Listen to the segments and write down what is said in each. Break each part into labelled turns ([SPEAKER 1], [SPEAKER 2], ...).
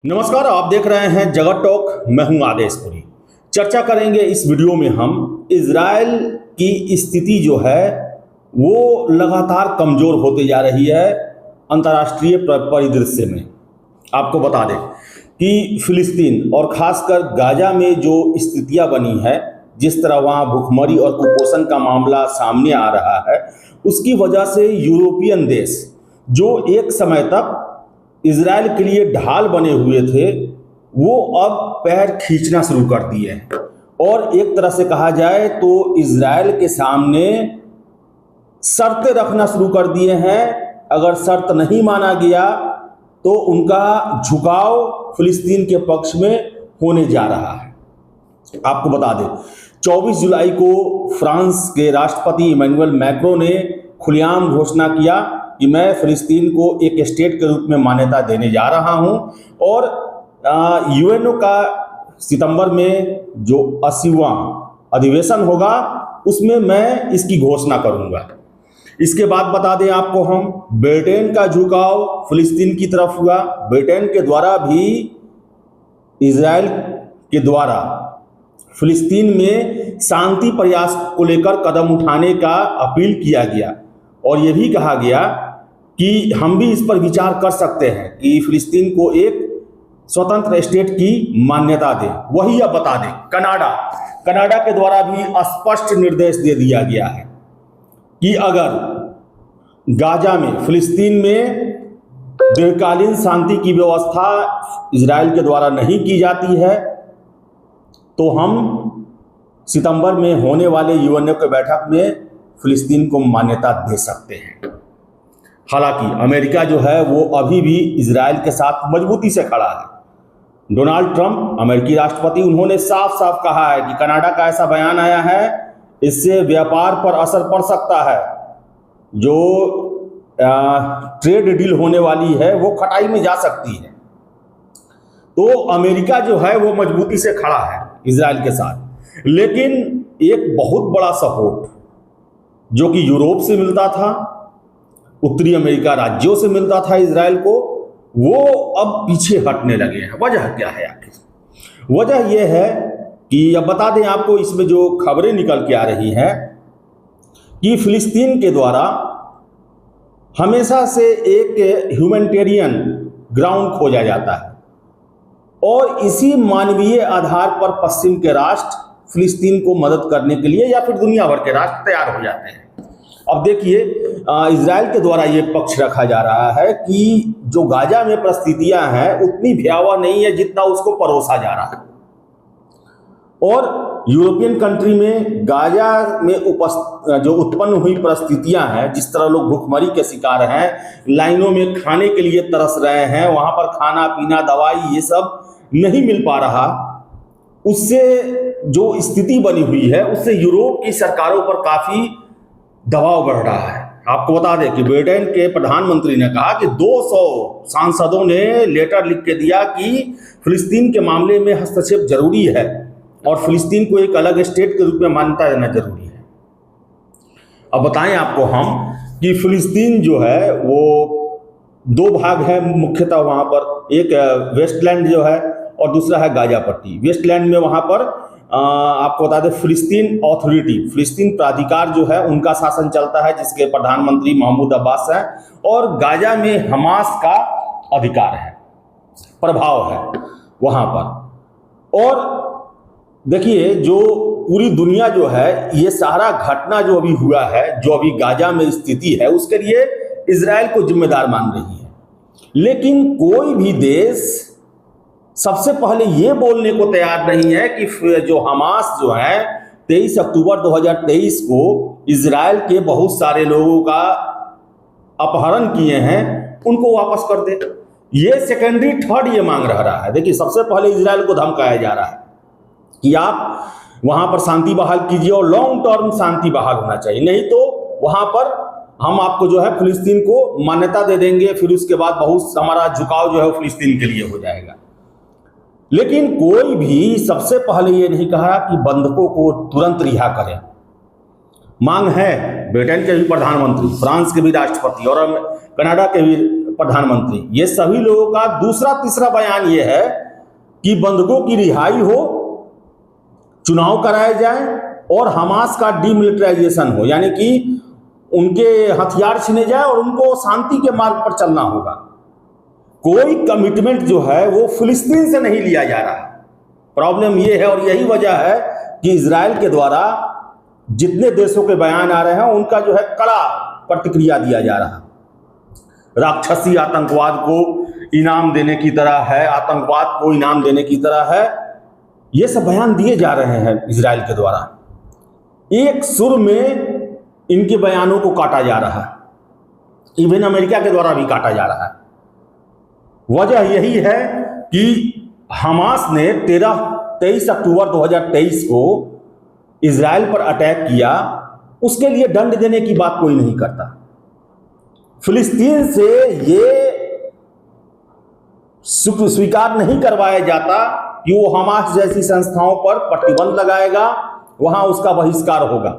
[SPEAKER 1] नमस्कार, आप देख रहे हैं जगत टॉक। मैं हूं आदेशपुरी। चर्चा करेंगे इस वीडियो में हम इजराइल की स्थिति जो है वो लगातार कमज़ोर होती जा रही है अंतर्राष्ट्रीय परिदृश्य में। आपको बता दें कि फिलिस्तीन और ख़ासकर गाजा में जो स्थितियां बनी है, जिस तरह वहाँ भूखमरी और कुपोषण का मामला सामने आ रहा है, उसकी वजह से यूरोपियन देश जो एक समय तक इजराइल के लिए ढाल बने हुए थे, वो अब पैर खींचना शुरू कर दिए हैं और एक तरह से कहा जाए तो इजराइल के सामने शर्तें रखना शुरू कर दिए हैं। अगर शर्त नहीं माना गया तो उनका झुकाव फिलिस्तीन के पक्ष में होने जा रहा है। आपको बता दें, 24 जुलाई को फ्रांस के राष्ट्रपति इमैनुअल मैक्रों ने खुलेआम घोषणा किया कि मैं फिलिस्तीन को एक स्टेट के रूप में मान्यता देने जा रहा हूं और यूएनओ का सितंबर में जो 80वां अधिवेशन होगा उसमें मैं इसकी घोषणा करूंगा। इसके बाद बता दें आपको, हम ब्रिटेन का झुकाव फिलिस्तीन की तरफ हुआ। ब्रिटेन के द्वारा भी इजराइल के द्वारा फिलिस्तीन में शांति प्रयास को लेकर कदम उठाने का अपील किया गया और यह भी कहा गया कि हम भी इस पर विचार कर सकते हैं कि फिलिस्तीन को एक स्वतंत्र स्टेट की मान्यता दें। वही अब बता दें, कनाडा के द्वारा भी स्पष्ट निर्देश दे दिया गया है कि अगर गाजा में फिलिस्तीन में दीर्घकालीन शांति की व्यवस्था इजराइल के द्वारा नहीं की जाती है तो हम सितंबर में होने वाले यूएनओ के बैठक में फिलिस्तीन को मान्यता दे सकते हैं। हालांकि अमेरिका जो है वो अभी भी इजराइल के साथ मजबूती से खड़ा है। डोनाल्ड ट्रंप अमेरिकी राष्ट्रपति, उन्होंने साफ साफ कहा है कि कनाडा का ऐसा बयान आया है, इससे व्यापार पर असर पड़ सकता है। जो ट्रेड डील होने वाली है वो खटाई में जा सकती है। तो अमेरिका जो है वो मजबूती से खड़ा है इजराइल के साथ। लेकिन एक बहुत बड़ा सपोर्ट जो कि यूरोप से मिलता था, उत्तरी अमेरिका राज्यों से मिलता था इजराइल को, वो अब पीछे हटने लगे हैं। वजह क्या है आखिर? वजह यह है कि अब बता दें आपको, इसमें जो खबरें निकल के आ रही हैं कि फिलिस्तीन के द्वारा हमेशा से एक ह्यूमैनिटेरियन ग्राउंड खोजा जाता है और इसी मानवीय आधार पर पश्चिम के राष्ट्र फिलिस्तीन को मदद करने के लिए या फिर दुनिया भर के राष्ट्र तैयार हो जाते हैं। अब देखिए, इजराइल के द्वारा ये पक्ष रखा जा रहा है कि जो गाजा में परिस्थितियां हैं उतनी भयावह नहीं है जितना उसको परोसा जा रहा है। और यूरोपियन कंट्री में गाजा में जो उत्पन्न हुई परिस्थितियां हैं, जिस तरह लोग भूखमरी के शिकार हैं, लाइनों में खाने के लिए तरस रहे हैं, वहां पर खाना पीना दवाई ये सब नहीं मिल पा रहा, उससे जो स्थिति बनी हुई है उससे यूरोप की सरकारों पर काफी दबाव बढ़ रहा है। आपको बता दें कि ब्रिटेन के प्रधानमंत्री ने कहा कि 200 सांसदों ने लेटर लिख के दिया कि फिलिस्तीन के मामले में हस्तक्षेप जरूरी है और फिलिस्तीन को एक अलग स्टेट के रूप में मान्यता देना जरूरी है। अब बताएं आपको हम कि फिलिस्तीन जो है वो दो भाग है मुख्यतः वहां पर, एक वेस्टलैंड जो है और दूसरा है गाजा पट्टी। वेस्टलैंड में वहां पर आपको बता दें फिलिस्तीन अथॉरिटी, फिलिस्तीन प्राधिकार जो है उनका शासन चलता है, जिसके प्रधानमंत्री महमूद अब्बास हैं, और गाजा में हमास का अधिकार है, प्रभाव है वहां पर। और देखिए, जो पूरी दुनिया जो है, ये सारा घटना जो अभी हुआ है, जो अभी गाजा में स्थिति है, उसके लिए इजराइल को जिम्मेदार मान रही है। लेकिन कोई भी देश सबसे पहले ये बोलने को तैयार नहीं है कि जो हमास जो है 23 अक्टूबर 2023 को इजराइल के बहुत सारे लोगों का अपहरण किए हैं, उनको वापस कर दे। ये सेकेंडरी थर्ड ये मांग रहा है। देखिए, सबसे पहले इजराइल को धमकाया जा रहा है कि आप वहां पर शांति बहाल कीजिए और लॉन्ग टर्म शांति बहाल होना चाहिए, नहीं तो वहां पर हम आपको जो है फिलिस्तीन को मान्यता दे देंगे, फिर उसके बाद बहुत हमारा झुकाव जो है फिलिस्तीन के लिए हो जाएगा। लेकिन कोई भी सबसे पहले ये नहीं कहा कि बंधकों को तुरंत रिहा करें। मांग है ब्रिटेन के भी प्रधानमंत्री, फ्रांस के भी राष्ट्रपति और कनाडा के भी प्रधानमंत्री, ये सभी लोगों का दूसरा तीसरा बयान ये है कि बंधकों की रिहाई हो, चुनाव कराए जाए और हमास का डीमिलिटराइजेशन हो, यानी कि उनके हथियार छीने जाए और उनको शांति के मार्ग पर चलना होगा। कोई कमिटमेंट जो है वो फिलिस्तीन से नहीं लिया जा रहा। प्रॉब्लम ये है और यही वजह है कि इजराइल के द्वारा जितने देशों के बयान आ रहे हैं उनका जो है कड़ा प्रतिक्रिया दिया जा रहा। राक्षसी आतंकवाद को इनाम देने की तरह है, आतंकवाद को इनाम देने की तरह है, ये सब बयान दिए जा रहे हैं इजराइल के द्वारा। एक सुर में इनके बयानों को काटा जा रहा है, इवन अमेरिका के द्वारा भी काटा जा रहा है। वजह यही है कि हमास ने 23 अक्टूबर 2023 को इजराइल पर अटैक किया, उसके लिए दंड देने की बात कोई नहीं करता। फिलिस्तीन से ये स्वीकार नहीं करवाया जाता कि वो हमास जैसी संस्थाओं पर प्रतिबंध लगाएगा, वहां उसका बहिष्कार होगा,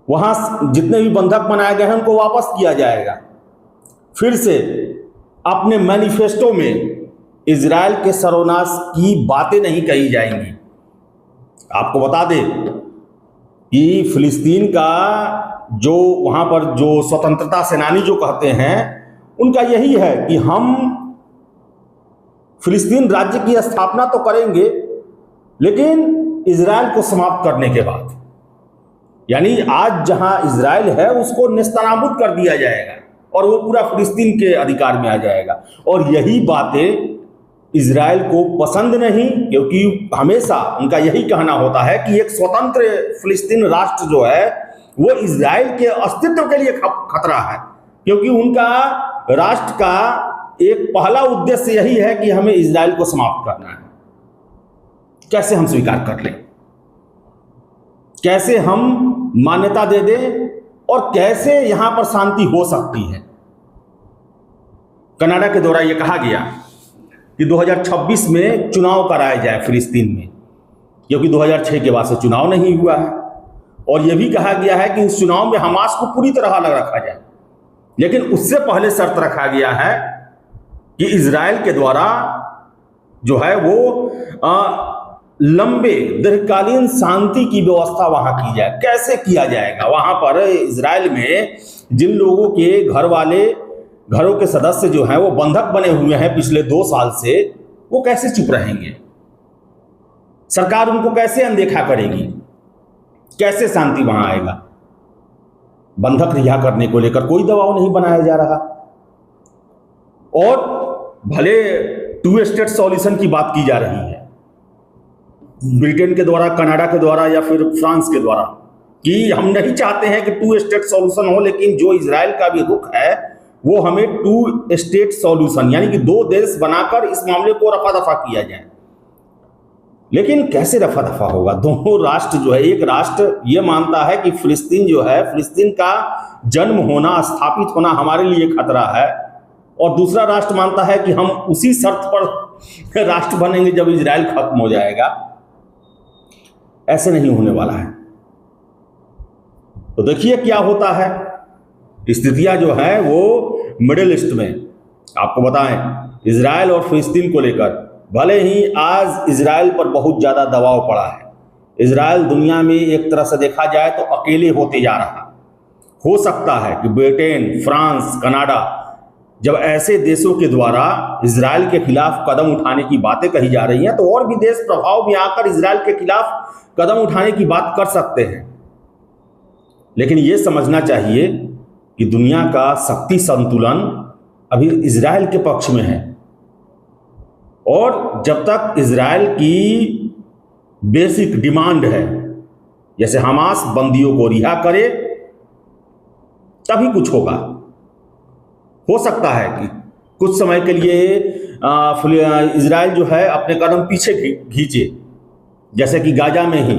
[SPEAKER 1] वहां जितने भी बंधक बनाए गए हैं उनको वापस किया जाएगा। फिर से अपने मैनिफेस्टो में इजराइल के सर्वनाश की बातें नहीं कही जाएंगी। आपको बता दें कि फिलिस्तीन का जो वहां पर जो स्वतंत्रता सेनानी जो कहते हैं, उनका यही है कि हम फिलिस्तीन राज्य की स्थापना तो करेंगे लेकिन इजराइल को समाप्त करने के बाद, यानी आज जहां इजराइल है उसको नेस्तनाबूद कर दिया जाएगा और वो पूरा फिलिस्तीन के अधिकार में आ जाएगा। और यही बातें इजराइल को पसंद नहीं, क्योंकि हमेशा उनका यही कहना होता है कि एक स्वतंत्र फिलिस्तीन राष्ट्र जो है वो इजराइल के अस्तित्व के लिए खतरा है, क्योंकि उनका राष्ट्र का एक पहला उद्देश्य यही है कि हमें इजराइल को समाप्त करना है। कैसे हम स्वीकार कर लें, कैसे हम मान्यता दे दें और कैसे यहां पर शांति हो सकती है। कनाडा के द्वारा यह कहा गया कि 2026 में चुनाव कराया जाए फिलिस्तीन में, क्योंकि 2006 के बाद से चुनाव नहीं हुआ है। और यह भी कहा गया है कि उस चुनाव में हमास को पूरी तरह अलग रखा जाए, लेकिन उससे पहले शर्त रखा गया है कि इजराइल के द्वारा जो है वो लंबे दीर्घकालीन शांति की व्यवस्था वहां की जाए। कैसे किया जाएगा? वहां पर इजराइल में जिन लोगों के घरों के सदस्य जो हैं वो बंधक बने हुए हैं पिछले 2 साल से, वो कैसे चुप रहेंगे? सरकार उनको कैसे अनदेखा करेगी? कैसे शांति वहां आएगा? बंधक रिहा करने को लेकर कोई दबाव नहीं बनाया जा रहा। और भले 2 स्टेट सॉल्यूशन की बात की जा रही है ब्रिटेन के द्वारा, कनाडा के द्वारा या फिर फ्रांस के द्वारा, कि हम नहीं चाहते हैं कि 2 स्टेट सॉल्यूशन हो, लेकिन जो इजराइल का भी रुख है वो हमें 2 स्टेट सॉल्यूशन यानी कि 2 देश बनाकर इस मामले को रफा दफा किया जाए। लेकिन कैसे रफा दफा होगा? दोनों राष्ट्र जो है, एक राष्ट्र ये मानता है कि फिलिस्तीन जो है, फिलिस्तीन का जन्म होना, स्थापित होना हमारे लिए खतरा है, और दूसरा राष्ट्र मानता है कि हम उसी शर्त पर राष्ट्र बनेंगे जब इजराइल खत्म हो जाएगा। ऐसे नहीं होने वाला है। तो देखिए क्या होता है। स्थितियां जो है वो मिडिल ईस्ट में, आपको बताएं, इजराइल और फिलिस्तीन को लेकर भले ही आज इजराइल पर बहुत ज़्यादा दबाव पड़ा है, इजराइल दुनिया में एक तरह से देखा जाए तो अकेले होते जा रहा। हो सकता है कि ब्रिटेन, फ्रांस, कनाडा, जब ऐसे देशों के द्वारा इजराइल के खिलाफ कदम उठाने की बातें कही जा रही हैं, तो और भी देश प्रभाव में आकर इजराइल के खिलाफ कदम उठाने की बात कर सकते हैं। लेकिन यह समझना चाहिए कि दुनिया का शक्ति संतुलन अभी इजराइल के पक्ष में है, और जब तक इजराइल की बेसिक डिमांड है, जैसे हमास बंदियों को रिहा करे, तभी कुछ होगा। हो सकता है कि कुछ समय के लिए इजराइल जो है अपने कदम पीछे खींचे, जैसे कि गाजा में ही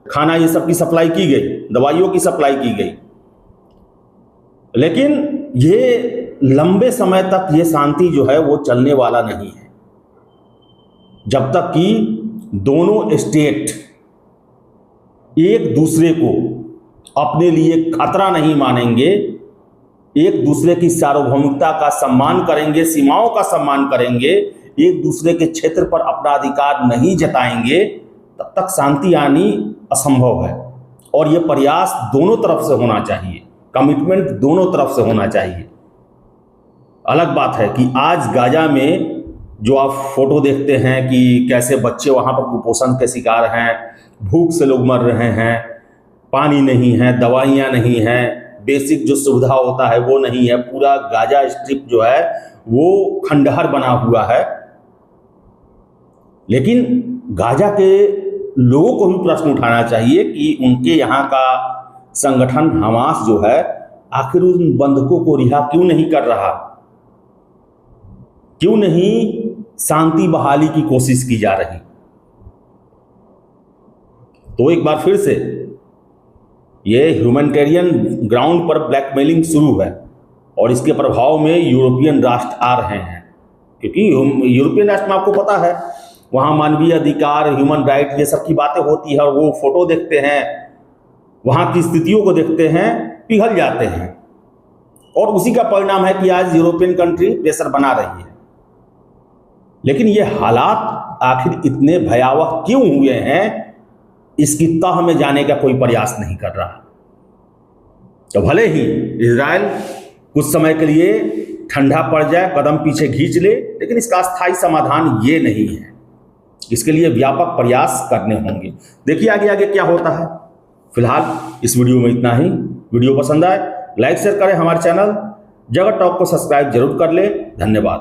[SPEAKER 1] खाना ये सब की सप्लाई की गई, दवाइयों की सप्लाई की गई, लेकिन ये लंबे समय तक ये शांति जो है वो चलने वाला नहीं है। जब तक कि दोनों स्टेट एक दूसरे को अपने लिए खतरा नहीं मानेंगे, एक दूसरे की सार्वभौमिकता का सम्मान करेंगे, सीमाओं का सम्मान करेंगे, एक दूसरे के क्षेत्र पर अपना अधिकार नहीं जताएंगे, तब तक शांति आनी असंभव है। और ये प्रयास दोनों तरफ से होना चाहिए, कमिटमेंट दोनों तरफ से होना चाहिए। अलग बात है कि आज गाजा में जो आप फोटो देखते हैं कि कैसे बच्चे वहाँ पर कुपोषण के शिकार हैं, भूख से लोग मर रहे हैं, पानी नहीं है, दवाइयाँ नहीं हैं, बेसिक जो सुविधा होता है वो नहीं है, पूरा गाजा स्ट्रिप जो है वो खंडहर बना हुआ है। लेकिन गाजा के लोगों को भी प्रश्न उठाना चाहिए कि उनके यहाँ का संगठन हमास जो है आखिर उन बंधकों को रिहा क्यों नहीं कर रहा, क्यों नहीं शांति बहाली की कोशिश की जा रही। तो एक बार फिर से ये ह्यूमैनिटेरियन ग्राउंड पर ब्लैकमेलिंग शुरू है और इसके प्रभाव में यूरोपियन राष्ट्र आ रहे हैं, क्योंकि यूरोपियन राष्ट्र में आपको पता है वहाँ मानवीय अधिकार, ह्यूमन राइट, ये सब की बातें होती है और वो फोटो देखते हैं, वहाँ की स्थितियों को देखते हैं, पिघल जाते हैं। और उसी का परिणाम है कि आज यूरोपियन कंट्री प्रेशर बना रही है। लेकिन ये हालात आखिर इतने भयावह क्यों हुए हैं, इसकी तह में जाने का कोई प्रयास नहीं कर रहा। तो भले ही इजराइल कुछ समय के लिए ठंडा पड़ जाए, कदम पीछे खींच ले, लेकिन इसका स्थायी समाधान ये नहीं है। इसके लिए व्यापक प्रयास करने होंगे। देखिए आगे आगे क्या होता है। फिलहाल इस वीडियो में इतना ही। वीडियो पसंद आए लाइक शेयर करें, हमारे चैनल जगत टॉक को सब्सक्राइब जरूर कर ले। धन्यवाद।